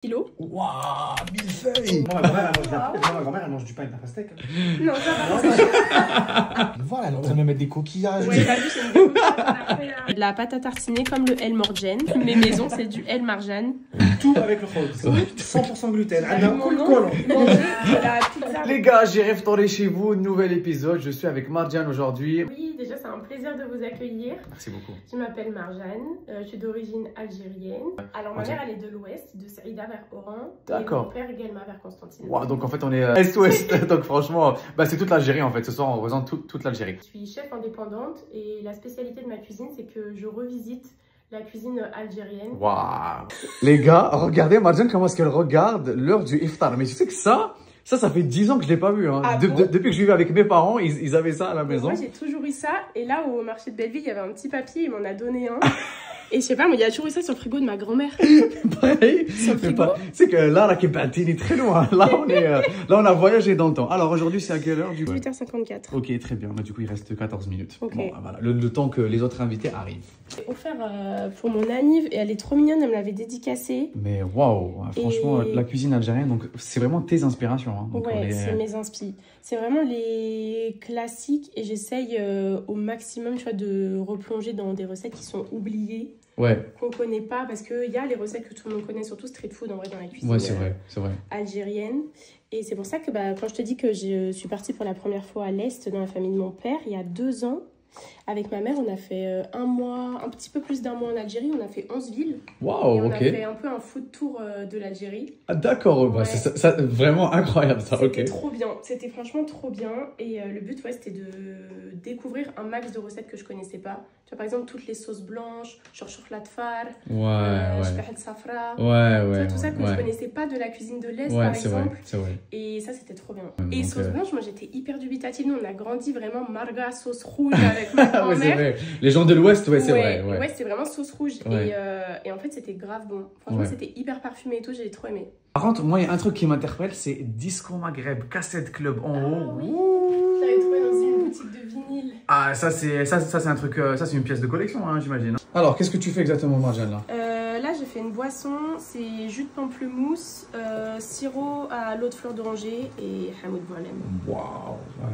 Kilos. Waouh, millefeuille. Moi, ma grand-mère, elle mange du pain avec de la pastèque. Non, ça va. Voilà, elle est en train de me mettre des coquillages. Ouais, t'as vu, c'est une découverte. De la pâte à tartiner comme le El Morjan. Mes maisons, c'est du El Marjan. Tout avec le khobz. 100% gluten. T'as vu mon nom Manger de la pizza. Les gars, j'ai retourné chez vous, nouvel épisode. Je suis avec Marjan aujourd'hui. Oui, déjà, c'est un plaisir de vous accueillir. Merci beaucoup. Je m'appelle Marjan, je suis d'origine algérienne. Alors, ma mère, elle est de l'ouest, de Saïda vers Oran. D'accord. Et mon père, Guelma vers Constantine. Wow, donc en fait, on est est-ouest. Donc franchement, bah, c'est toute l'Algérie en fait. Ce soir, on représente toute l'Algérie. Je suis chef indépendante et la spécialité de ma cuisine, c'est que je revisite la cuisine algérienne. Waouh. Les gars, regardez Marjan comment est-ce qu'elle regarde l'heure du iftar. Mais tu sais que ça fait 10 ans que je l'ai pas vu. Hein. Ah bon Depuis que je vivais avec mes parents, ils avaient ça à la maison. Moi, j'ai toujours eu ça. Et là, au marché de Belleville, il y avait un petit papier, il m'en a donné un. Et je sais pas, mais il y a toujours eu ça sur le frigo de ma grand-mère. Pareil. Sur le frigo. C'est que là, la Kibatine est très loin. Là, on a voyagé dans le temps. Alors aujourd'hui, c'est à quelle heure du coup? 18h54. Ok, très bien. Bah, du coup, il reste 14 minutes. Ok. Bon, voilà. Le temps que les autres invités arrivent. J'ai offert pour mon anniv et elle est trop mignonne, elle me l'avait dédicacée. Mais waouh, franchement, Et- la cuisine algérienne, donc c'est vraiment tes inspirations. Hein. Donc, Ouais, c'est mes inspi. C'est vraiment les classiques et j'essaye au maximum, tu vois, de replonger dans des recettes qui sont oubliées, Ouais, qu'on connaît pas, parce qu'il y a les recettes que tout le monde connaît, surtout street food en vrai dans la cuisine ouais, c'est vrai, c'est vrai. algérienne. Et c'est pour ça que quand je te dis que je suis partie pour la première fois à l'Est dans la famille de mon père, il y a 2 ans, avec ma mère, on a fait un mois, un petit peu plus d'un mois en Algérie, on a fait 11 villes. Et Waouh, on ok. a fait un peu un food tour de l'Algérie. Ah, d'accord, bah, Ouais. c'est ça, vraiment incroyable ça, C'était ok. trop bien, c'était franchement trop bien. Et le but, ouais, c'était de découvrir un max de recettes que je connaissais pas. Tu vois, par exemple, toutes les sauces blanches, genre chocolat far, Ouais, shbahad safra. ouais. Tu vois, Ouais, tout ça que je ouais. connaissais pas de la cuisine de l'Est, Ouais, par c'est vrai, exemple. c'est vrai. Et ça, c'était trop bien. Ouais, Et donc, sauce blanche, moi, j'étais hyper dubitative. Nous, on a grandi vraiment marga, sauce rouge avec ma Ah, ouais, c'est grand-mère. vrai. Les gens de l'Ouest, ouais, c'est vrai. Ouais, Ouais. c'est vraiment sauce rouge. Ouais. Et en fait, c'était grave bon. Franchement, Ouais. c'était hyper parfumé et tout, j'ai trop aimé. Par contre, moi, il y a un truc qui m'interpelle, c'est Disco Maghreb, Cassette Club en haut. oui. Ouh. Je l'avais trouvé dans une boutique de vinyle. Ah, ça c'est un truc, ça c'est une pièce de collection, hein, j'imagine. Alors, qu'est-ce que tu fais exactement, Marjan, là? Là, j'ai fait une boisson, c'est jus de pamplemousse, sirop à l'eau de fleur d'oranger et hamoud boalem. Waouh.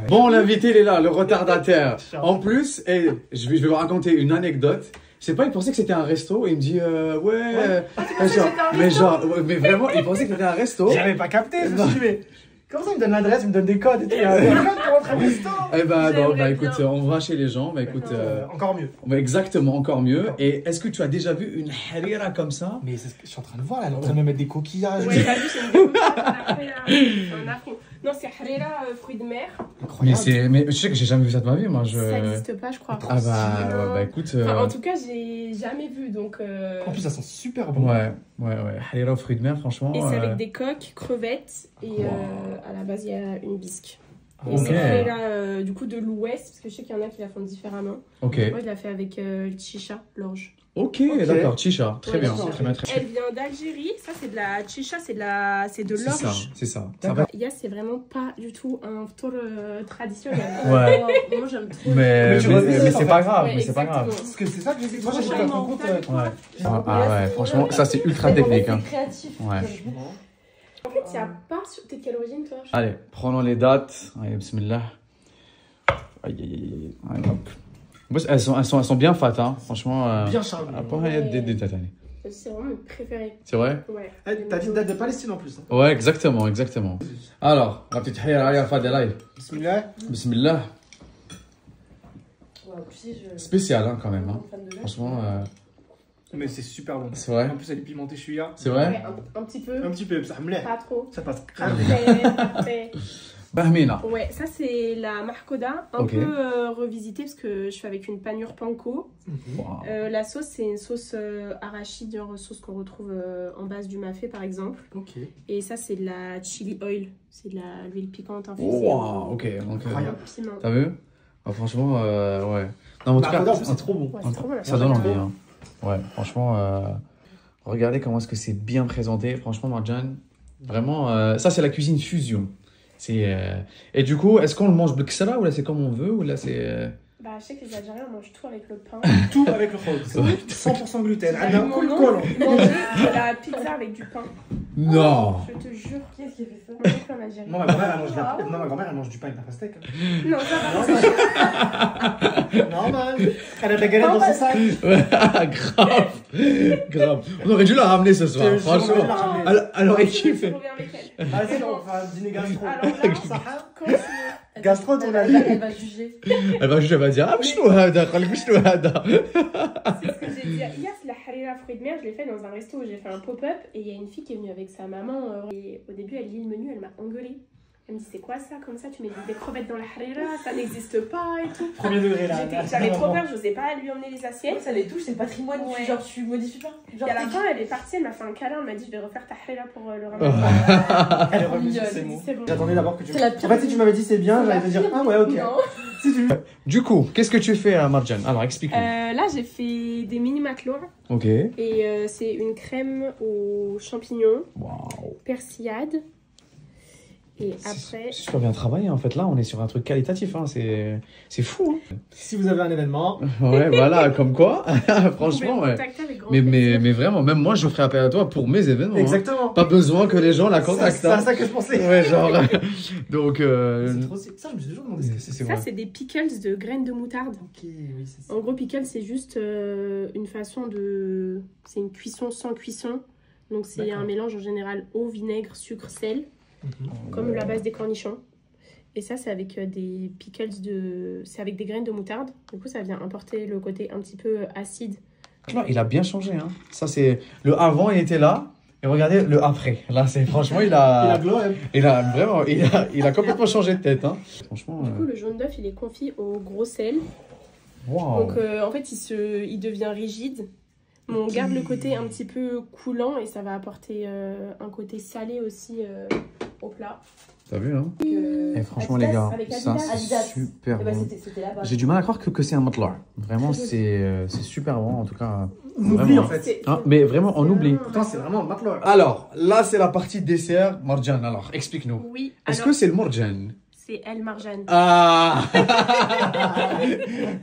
Bon, l'invité, il est là, le retardataire. En plus, et je vais vous raconter une anecdote. Je sais pas, il pensait que c'était un resto et il me dit ouais. Mais vraiment, il pensait que c'était un resto. J'avais pas capté, je me Non. suis dit, mais comment ça, il me donne l'adresse, il me donne des codes et tout. Il y a des codes pour rentrer au resto. Eh ben, non, J'aimerais écoute, bien. on va chez les gens. Bah écoute, Encore mieux. exactement, encore mieux. Et est-ce que tu as déjà vu une harira comme ça? Mais c'est ce que je suis en train de voir là, elle est en train de me mettre des coquillages. Ouais, t'as vu, c'est une découverte. Après, un affront. Non, c'est harira, fruits de mer. Mais je sais que j'ai jamais vu ça de ma vie, moi. Ça n'existe pas, je crois. Ah bah écoute. Enfin, en tout cas, j'ai jamais vu, donc... En plus, ça sent super bon. Ouais. Harira aux fruits de mer, franchement. Et c'est avec des coques, crevettes, et Wow. à la base, il y a une bisque. Et Ok. c'est harira, du coup, de l'ouest, parce que je sais qu'il y en a qui la font différemment. Ok. Moi, je la fais avec le chicha, l'orge. Ok, d'accord, chicha. Très Ouais, bien, chicha. très bien, très bien. Elle vient d'Algérie, ça c'est de la chicha, c'est de C'est ça, l'orge. c'est ça. D'accord. Yas, c'est vraiment pas du tout un tour traditionnel. Ouais. Moi j'aime trop. Mais tu reviens, c'est en pas fait. grave, Ouais, mais c'est pas grave. exactement. Parce que c'est ça que j'ai dit. Moi, j'ai Franchement, fait il un m'en compte. tape, quoi. Ouais. Ah ouais, franchement, ça c'est ultra technique. Hein. C'est créatif. Ouais. En fait, il n'y a pas. T'es de quelle origine toi? Allez, prenons les dates. Allez, bismillah. Aïe. Allez, hop. Bon, elles sont bien fat, hein. Franchement. Bien chargé. Après, il y a des dates. Allez. C'est vraiment mes préférés. C'est vrai? Ouais. T'as dit date de Palestine en plus. Hein. Ouais, exactement. Alors, la petite hayra, Fadelaï. Bismillah. Bismillah. Wow, tu sais, Spécial, hein, quand même. Hein. Fan de Franchement, Mais c'est super bon. c'est vrai. En plus, elle est pimentée chouïa. C'est Ouais, vrai? un petit peu. Un petit peu, ça me lève. Pas trop. Ça passe grave. Parfait. Bahmina. Ouais, ça c'est la mahkouda, un Ok. peu revisitée parce que je fais avec une panure panko. Wow. La sauce, c'est une sauce arachide, genre sauce qu'on retrouve en base du mafé par exemple. Ok. Et ça, c'est de la chili oil, c'est de l'huile piquante infusée. Wow, ok. Donc, Incroyable. Piment. t'as vu? Ah, franchement, ouais. Non, en tout cas, C'est trop bon. Ouais, c'est trop bon, la ça donne sauce. envie. Hein. Ouais, franchement, regardez comment est-ce que c'est bien présenté. Franchement, Marjan, vraiment, ça c'est la cuisine fusion. Et du coup, est-ce qu'on le mange b'ksara ou là c'est comme on veut ou là c'est... Bah, je sais que les Algériens mangent tout avec le pain. Tout avec le khobz. 100% gluten. Ils Un cool collant. manger de la pizza avec du pain. Non. Je te jure. Qui est-ce qui a fait ça? Mon oncle en Algérie. Moi, ma grand-mère, elle mange de la... Non, ma grand-mère, elle mange du pain avec la pastèque. Non, ça va. Normal. Elle a de la galette dans son sac. Grave. On aurait dû la ramener ce soir, Je te jure, on aurait dû la franchement. ramener. Elle aurait Je kiffé. reviens avec elle. Ah, c'est bon, on fera un dîner gastro. Alors là, Sahar. quand tu veux. Gastro, ton avis. Elle va juger. Elle va dire, ah, شنو هذا قال شنو هذا. C'est ce que j'ai dit. Hier, c'est la harira fruits de mer. Je l'ai fait dans un resto où j'ai fait un pop-up. Et il y a une fille qui est venue avec sa maman. Et au début, elle lit le menu. Elle m'a engueulée. Elle me dit, c'est quoi ça? Comme ça, tu mets des crevettes dans la harira. Ça n'existe pas et tout. Premier degré, là. J'avais trop peur. Je n'osais pas lui emmener les assiettes. Ça les touche, c'est le patrimoine. Ouais. Genre, tu modifies pas. Genre, Et à la fin, elle est partie. Elle m'a fait un câlin. Elle m'a dit, je vais refaire ta harira pour le ramadan. Elle est revenue sur ses mots. C'est bon. J'attendais d'abord que tu... C'est la pire. En fait, si tu m'avais dit c'est bien, j'allais te dire ah ouais, ok. Non. Si tu... Du coup, qu'est-ce que tu fais à Marjan? Alors, explique-nous. Là, j'ai fait des mini matelots. Ok. Et c'est une crème aux champignons, Waouh. persillade. Et après, C'est super bien travaillé en fait. Là, on est sur un truc qualitatif. Hein. C'est fou. Si vous avez un événement, Hein. Ouais, voilà, comme quoi. vous Franchement, pouvez me ouais. contacter avec grand Mais plaisir. vraiment, même moi, je ferai appel à toi pour mes événements. Hein. exactement. Pas besoin que les gens la C'est contactent. à Hein. ça que je pensais. Ouais, genre. Donc. C'est trop... Ça, je me suis toujours demandé ce que c'est. C'est Ça, vrai. c'est des pickles de graines de moutarde. Ok, oui, c'est ça. En gros, pickles, c'est juste une façon de... C'est une cuisson sans cuisson. Donc, c'est D'accord. un mélange en général eau, vinaigre, sucre, sel, comme la base des cornichons. Et ça, c'est avec des pickles de... C'est avec des graines de moutarde. Du coup, ça vient apporter le côté un petit peu acide. Franchement, il a bien changé. Hein. Ça, c'est. Le avant, il était là. Et regardez le après. Là, c'est franchement, il Il a a. glow, hein. Il a vraiment. Il a complètement changé de tête. Hein. Franchement. Du coup, le jaune d'œuf, il est confit au gros sel. Waouh. Donc, en fait, il devient rigide. Mais on garde le côté un petit peu coulant et ça va apporter un côté salé aussi au plat. T'as vu, hein? Et franchement, Adidas, les gars, avec ça, Adidas. c'est super Eh ben, bon. c'était là-bas. J'ai du mal à croire que c'est un matelas. Vraiment, c'est super bon, en tout cas. On oublie Vraiment. en fait. Hein, mais vraiment, on oublie. Pourtant, c'est vraiment un matelas. Alors, là, c'est la partie dessert. Marjan, alors, explique-nous. Oui, Est-ce alors que c'est le Marjan? c'est El Marjan. Ah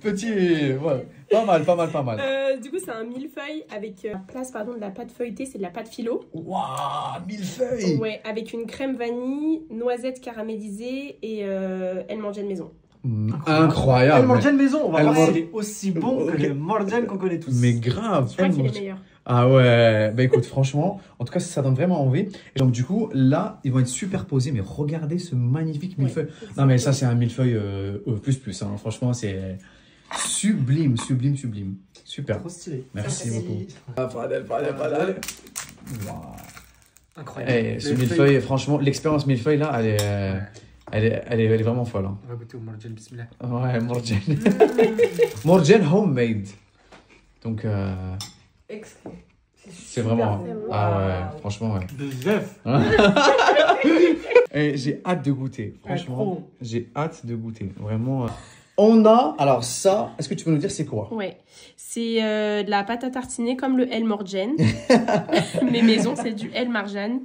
Petit, ouais. Pas mal, pas mal, pas mal. Du coup, c'est un millefeuille avec la place de la pâte feuilletée, c'est de la pâte philo. Waouh, millefeuille. Ouais, avec une crème vanille, noisettes caramélisées et El Marjan maison. Incroyable. El Marjan maison, on va El voir Mar- s'il est aussi bon que Ok. le Marjan qu'on connaît tous. Mais grave. Je crois El qu'il est Marjan. meilleur. Ah ouais, bah écoute, franchement, en tout cas, ça donne vraiment envie. Et donc, du coup, là, ils vont être superposés, mais regardez ce magnifique millefeuille. Non, mais ça, c'est un millefeuille plus, hein. Franchement, c'est sublime, sublime, sublime. Super. Trop stylé. Merci Ça, beaucoup. Waouh. Incroyable. Eh, ce Le millefeuille, feuille- franchement, l'expérience millefeuille, là, elle est vraiment folle. Hein. On va goûter au Marjan, bismillah. Ouais, Morjan. Morjan homemade. Donc, Excellent. c'est vraiment. bon. Ah ouais, franchement, ouais. Bzef. Et j'ai hâte de goûter, franchement. trop. J'ai hâte de goûter, vraiment. On a, alors ça, est-ce que tu peux nous dire c'est quoi? Ouais, c'est de la pâte à tartiner comme le El Marjan. Mais maison, c'est du El Marjan.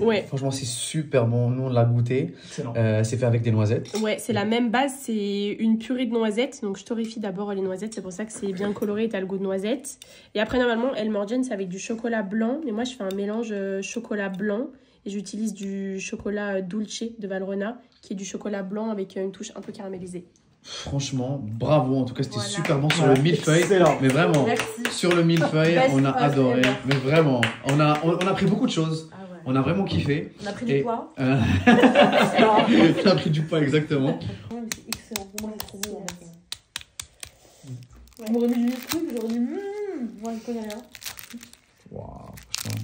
Ouais. Franchement, c'est super bon. Nous, on l'a goûté. Excellent. C'est fait avec des noisettes. Ouais, c'est la même base, c'est une purée de noisettes. Donc je torréfie d'abord les noisettes, c'est pour ça que c'est bien coloré et t'as le goût de noisette. Et après, normalement, El Marjan, c'est avec du chocolat blanc. Mais moi, je fais un mélange chocolat blanc. Et j'utilise du chocolat dulce de Valrhona, qui est du chocolat blanc avec une touche un peu caramélisée. Franchement, bravo. En tout cas, c'était Voilà. super bon sur Voilà, le millefeuille. excellent. Mais vraiment, Merci. sur le millefeuille, Best on a of adoré. ever. Mais vraiment, on a pris beaucoup de choses. Ah ouais. On a vraiment kiffé. On a pris Et- du poids. On a pris du poids, exactement. Ouais, mais c'est excellent. Pour moi, c'est trop bon. En fait. On m'aurait mis du truc, j'aurais dit moi, je connais rien. Waouh, franchement.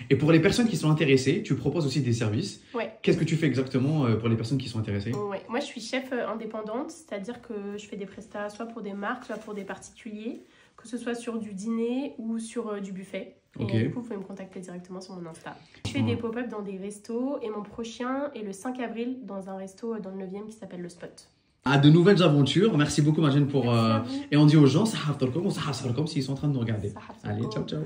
Et pour les personnes qui sont intéressées, tu proposes aussi des services. Ouais. Qu'est-ce que tu fais exactement pour les personnes qui sont intéressées? Ouais. Moi, je suis chef indépendante, c'est-à-dire que je fais des prestats soit pour des marques, soit pour des particuliers, que ce soit sur du dîner ou sur du buffet. Ok. Et du coup, vous pouvez me contacter directement sur mon Insta. Je fais des pop-up dans des restos et mon prochain est le 5 avril dans un resto dans le 9e qui s'appelle Le Spot. À de nouvelles aventures. Merci beaucoup, Marjan, pour. Merci à vous. Et on dit aux gens, ça s'ils sont en train de nous regarder. Ça Allez, ciao, ciao.